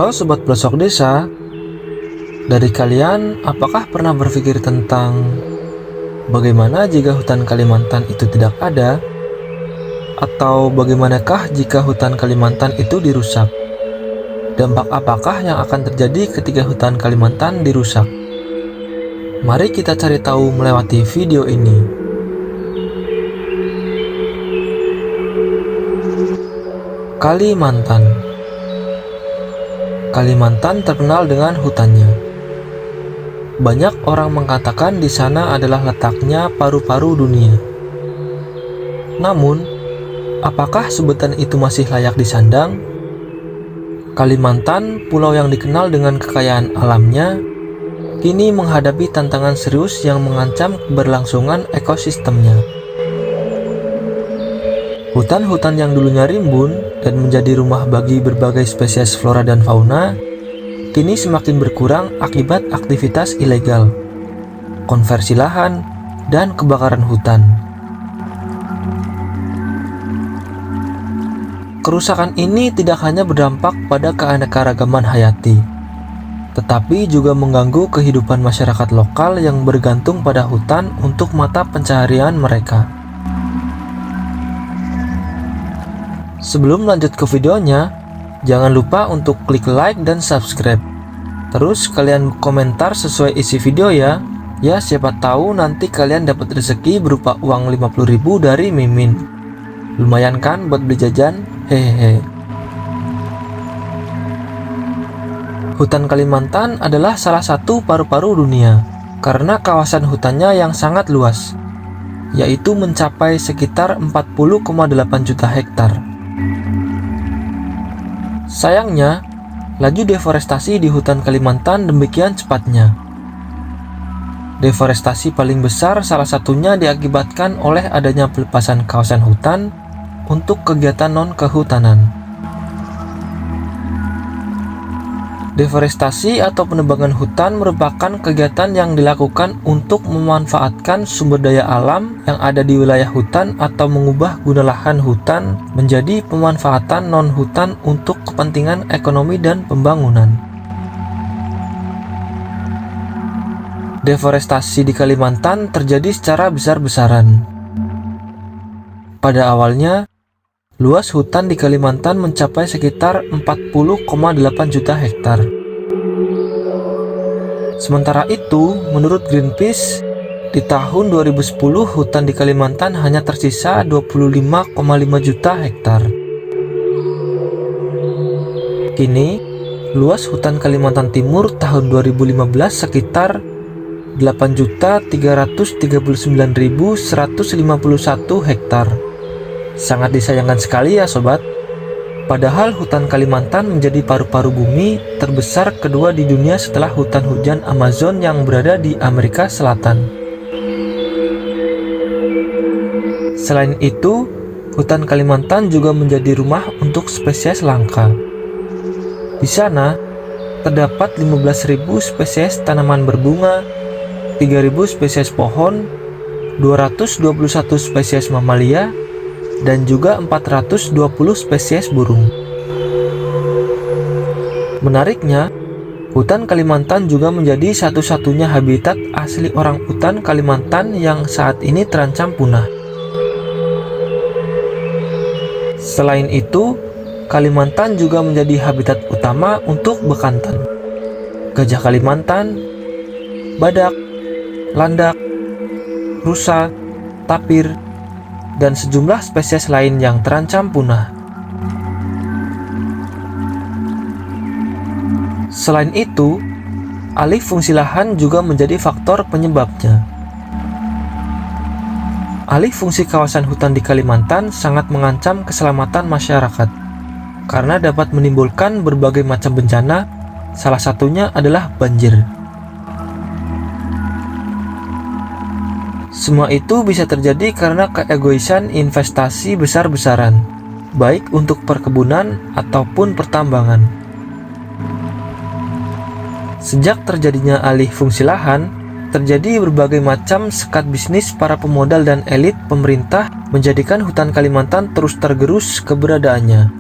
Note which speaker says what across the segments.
Speaker 1: Halo Sobat Pelosok Desa, dari kalian apakah pernah berpikir tentang bagaimana jika hutan Kalimantan itu tidak ada? Atau bagaimanakah jika hutan Kalimantan itu dirusak? Dampak apakah yang akan terjadi ketika hutan Kalimantan dirusak? Mari kita cari tahu melewati video ini. Kalimantan terkenal dengan hutannya. Banyak orang mengatakan di sana adalah letaknya paru-paru dunia. Namun, apakah sebutan itu masih layak disandang? Kalimantan, pulau yang dikenal dengan kekayaan alamnya, kini menghadapi tantangan serius yang mengancam keberlangsungan ekosistemnya. Hutan-hutan yang dulunya rimbun dan menjadi rumah bagi berbagai spesies flora dan fauna, kini semakin berkurang akibat aktivitas ilegal, konversi lahan, dan kebakaran hutan. Kerusakan ini tidak hanya berdampak pada keanekaragaman hayati, tetapi juga mengganggu kehidupan masyarakat lokal yang bergantung pada hutan untuk mata pencaharian mereka. Sebelum lanjut ke videonya, jangan lupa untuk klik like dan subscribe. Terus kalian komentar sesuai isi video ya. Ya siapa tahu nanti kalian dapat rezeki berupa uang 50.000 dari Mimin. Lumayan kan buat beli jajan? Hehehe. Hutan Kalimantan adalah salah satu paru-paru dunia karena kawasan hutannya yang sangat luas, yaitu mencapai sekitar 40,8 juta hektar. Sayangnya, laju deforestasi di hutan Kalimantan demikian cepatnya. Deforestasi paling besar salah satunya diakibatkan oleh adanya pelepasan kawasan hutan untuk kegiatan non-kehutanan. Deforestasi atau penebangan hutan merupakan kegiatan yang dilakukan untuk memanfaatkan sumber daya alam yang ada di wilayah hutan atau mengubah guna lahan hutan menjadi pemanfaatan non-hutan untuk kepentingan ekonomi dan pembangunan. Deforestasi di Kalimantan terjadi secara besar-besaran. Pada awalnya, luas hutan di Kalimantan mencapai sekitar 40,8 juta hektar. Sementara itu, menurut Greenpeace, di tahun 2010 hutan di Kalimantan hanya tersisa 25,5 juta hektar. Kini, luas hutan Kalimantan Timur tahun 2015 sekitar 8.339.151 hektar. Sangat disayangkan sekali ya sobat. Padahal hutan Kalimantan menjadi paru-paru bumi terbesar kedua di dunia setelah hutan hujan Amazon yang berada di Amerika Selatan. Selain itu, hutan Kalimantan juga menjadi rumah untuk spesies langka. Di sana, terdapat 15.000 spesies tanaman berbunga, 3.000 spesies pohon, 221 spesies mamalia, dan juga 420 spesies burung. Menariknya, hutan Kalimantan juga menjadi satu-satunya habitat asli orang utan Kalimantan yang saat ini terancam punah. Selain itu, Kalimantan juga menjadi habitat utama untuk bekantan, gajah Kalimantan, badak, landak, rusa, tapir, dan sejumlah spesies lain yang terancam punah. Selain itu, alih fungsi lahan juga menjadi faktor penyebabnya. Alih fungsi kawasan hutan di Kalimantan sangat mengancam keselamatan masyarakat karena dapat menimbulkan berbagai macam bencana, salah satunya adalah banjir. Semua itu bisa terjadi karena keegoisan investasi besar-besaran, baik untuk perkebunan ataupun pertambangan. Sejak terjadinya alih fungsi lahan, terjadi berbagai macam sekat bisnis para pemodal dan elit pemerintah menjadikan hutan Kalimantan terus tergerus keberadaannya.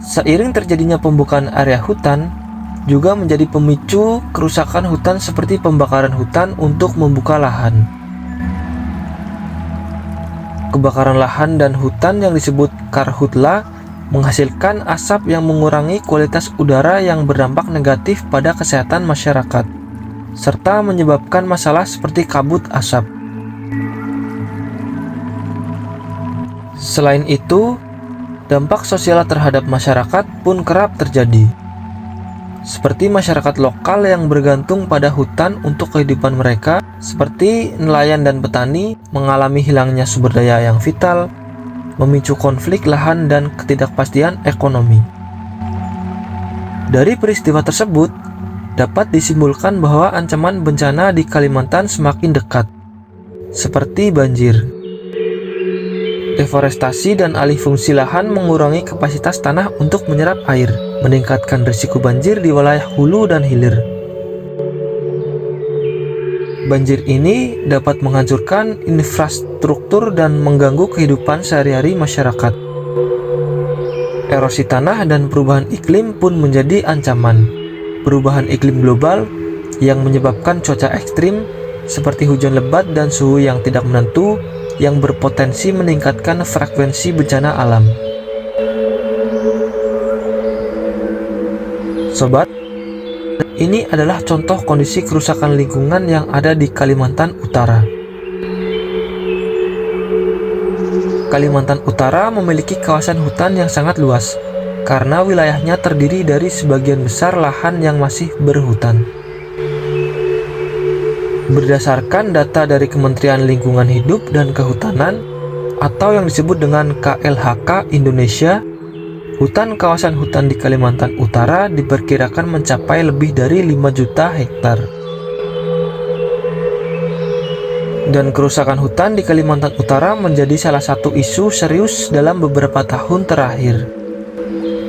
Speaker 1: Seiring terjadinya pembukaan area hutan, juga menjadi pemicu kerusakan hutan seperti pembakaran hutan untuk membuka lahan. Kebakaran lahan dan hutan yang disebut karhutla menghasilkan asap yang mengurangi kualitas udara yang berdampak negatif pada kesehatan masyarakat, serta menyebabkan masalah seperti kabut asap. Selain itu, dampak sosial terhadap masyarakat pun kerap terjadi. Seperti masyarakat lokal yang bergantung pada hutan untuk kehidupan mereka, seperti nelayan dan petani mengalami hilangnya sumber daya yang vital, memicu konflik lahan dan ketidakpastian ekonomi. Dari peristiwa tersebut, dapat disimpulkan bahwa ancaman bencana di Kalimantan semakin dekat, seperti banjir. Deforestasi dan alih fungsi lahan mengurangi kapasitas tanah untuk menyerap air, meningkatkan risiko banjir di wilayah hulu dan hilir. Banjir ini dapat menghancurkan infrastruktur dan mengganggu kehidupan sehari-hari masyarakat. Erosi tanah dan perubahan iklim pun menjadi ancaman. Perubahan iklim global yang menyebabkan cuaca ekstrim seperti hujan lebat dan suhu yang tidak menentu yang berpotensi meningkatkan frekuensi bencana alam. Sobat, ini adalah contoh kondisi kerusakan lingkungan yang ada di Kalimantan Utara. Kalimantan Utara memiliki kawasan hutan yang sangat luas, karena wilayahnya terdiri dari sebagian besar lahan yang masih berhutan. Berdasarkan data dari Kementerian Lingkungan Hidup dan Kehutanan atau yang disebut dengan KLHK Indonesia, hutan kawasan hutan di Kalimantan Utara diperkirakan mencapai lebih dari 5 juta hektar. Dan kerusakan hutan di Kalimantan Utara menjadi salah satu isu serius dalam beberapa tahun terakhir.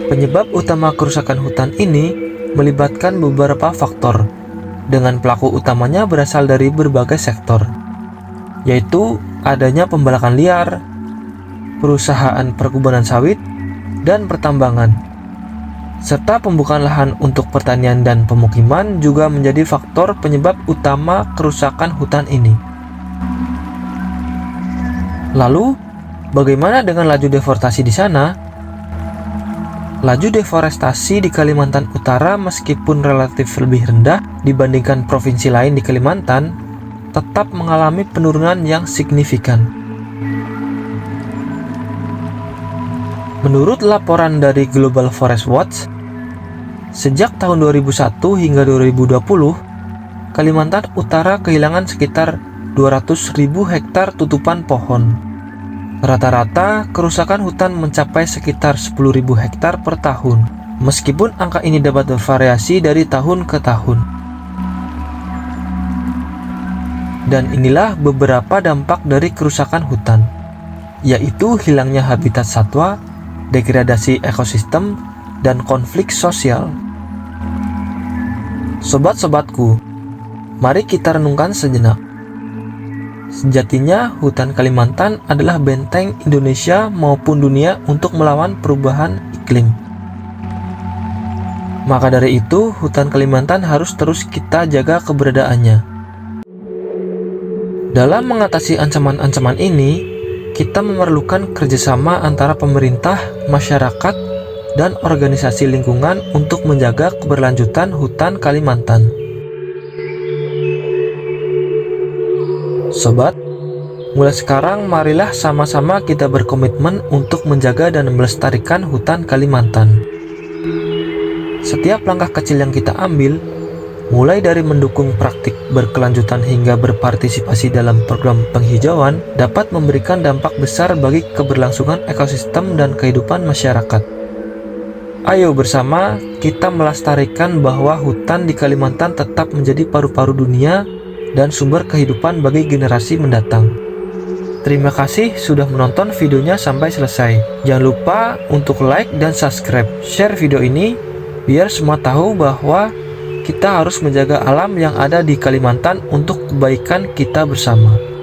Speaker 1: Penyebab utama kerusakan hutan ini melibatkan beberapa faktor, dengan pelaku utamanya berasal dari berbagai sektor, yaitu adanya pembalakan liar, perusahaan perkebunan sawit, dan pertambangan, serta pembukaan lahan untuk pertanian dan pemukiman juga menjadi faktor penyebab utama kerusakan hutan ini. Lalu, bagaimana dengan laju deforestasi di sana? Laju deforestasi di Kalimantan Utara meskipun relatif lebih rendah dibandingkan provinsi lain di Kalimantan, tetap mengalami penurunan yang signifikan. Menurut laporan dari Global Forest Watch, sejak tahun 2001 hingga 2020, Kalimantan Utara kehilangan sekitar 200.000 hektar tutupan pohon. Rata-rata kerusakan hutan mencapai sekitar 10.000 hektar per tahun, meskipun angka ini dapat bervariasi dari tahun ke tahun. Dan inilah beberapa dampak dari kerusakan hutan, yaitu hilangnya habitat satwa, degradasi ekosistem, dan konflik sosial. Sobat-sobatku, mari kita renungkan sejenak. Sejatinya, hutan Kalimantan adalah benteng Indonesia maupun dunia untuk melawan perubahan iklim. Maka dari itu, hutan Kalimantan harus terus kita jaga keberadaannya. Dalam mengatasi ancaman-ancaman ini, kita memerlukan kerjasama antara pemerintah, masyarakat, dan organisasi lingkungan untuk menjaga keberlanjutan hutan Kalimantan. Sobat, mulai sekarang marilah sama-sama kita berkomitmen untuk menjaga dan melestarikan hutan Kalimantan. Setiap langkah kecil yang kita ambil, mulai dari mendukung praktik berkelanjutan hingga berpartisipasi dalam program penghijauan, dapat memberikan dampak besar bagi keberlangsungan ekosistem dan kehidupan masyarakat. Ayo bersama kita melestarikan bahwa hutan di Kalimantan tetap menjadi paru-paru dunia dan sumber kehidupan bagi generasi mendatang. Terima kasih sudah menonton videonya sampai selesai. Jangan lupa untuk like dan subscribe. Share video ini biar semua tahu bahwa kita harus menjaga alam yang ada di Kalimantan untuk kebaikan kita bersama.